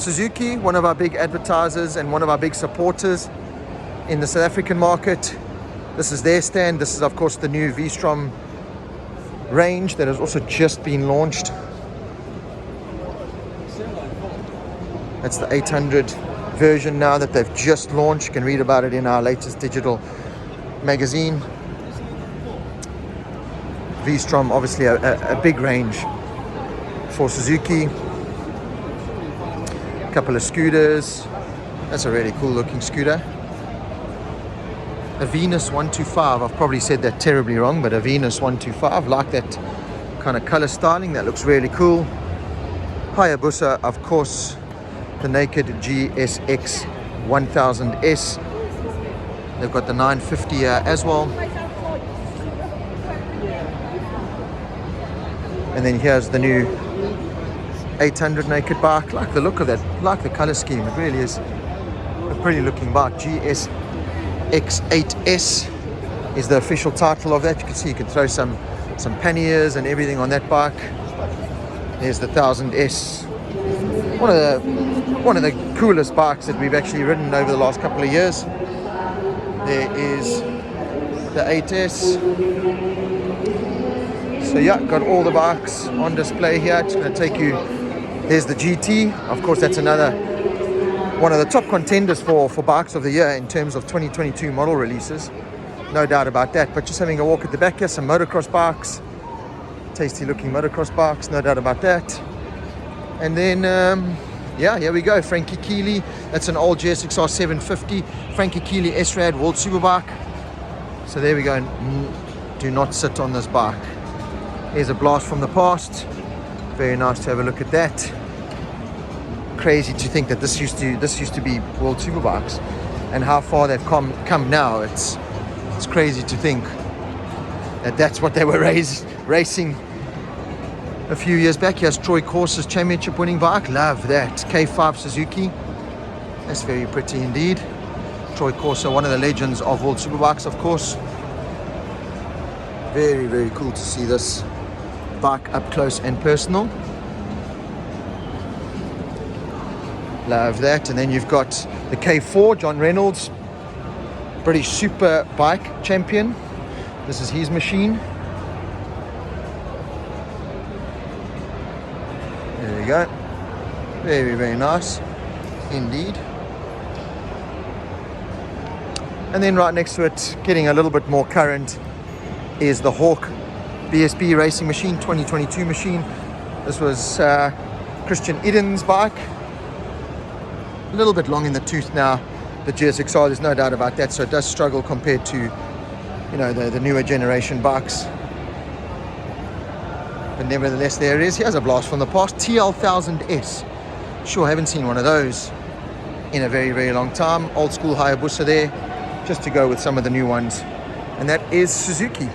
Suzuki, one of our big advertisers and one of our big supporters in the South African market. This is their stand. This is of course the new V-Strom range that has also just been launched. That's the 800 version now that they've just launched. You can read about it in our latest digital magazine. V-Strom, obviously a big range for Suzuki. A couple of scooters. That's a really cool looking scooter. A Venus 125. I've probably said that terribly wrong, but a Venus 125. Like that kind of color styling. That looks really cool. Hayabusa, of course, the naked GSX 1000S. They've got the 950 as well. And then here's the new 800 naked bike. Like the look of that, like the color scheme. It really is a pretty looking bike. GSX8S is the official title of that. You can see you can throw some panniers and everything on that bike. There's the 1000S. One of the coolest bikes that we've actually ridden over the last couple of years. There is the 8S. So yeah, got all the bikes on display here. It's going to take you. There's the GT. Of course, that's another one of the top contenders for bikes of the year in terms of 2022 model releases. No doubt about that. But just having a walk at the back here, some motocross bikes. Tasty looking motocross bikes, no doubt about that. And then, yeah, here we go. Frankie Keeley. That's an old GSXR 750. Frankie Keeley S-Rad World Superbike. So there we go. Do not sit on this bike. Here's a blast from the past. Very nice to have a look at that. Crazy to think that this used to be World Superbikes, and how far they've come now. It's crazy to think that that's what they were racing a few years back. Here's Troy Corse's championship winning bike. Love that. K5 Suzuki. That's very pretty indeed. Troy Corse, one of the legends of World Superbikes, of course. Very, very cool to see this bike up close and personal. Love that. And then you've got the K4, John Reynolds, British super bike champion. This is his machine. There we go. Very, very nice indeed. And then right next to it, getting a little bit more current, is the Hawk BSB racing machine, 2022 machine. This was Christian Eden's bike. A little bit long in the tooth now, the GSXR, there's no doubt about that. So it does struggle compared to, you know, the newer generation bikes. But nevertheless, there it is. Here's a blast from the past. TL1000S. Sure, haven't seen one of those in a very, very long time. Old school Hayabusa there, just to go with some of the new ones. And that is Suzuki.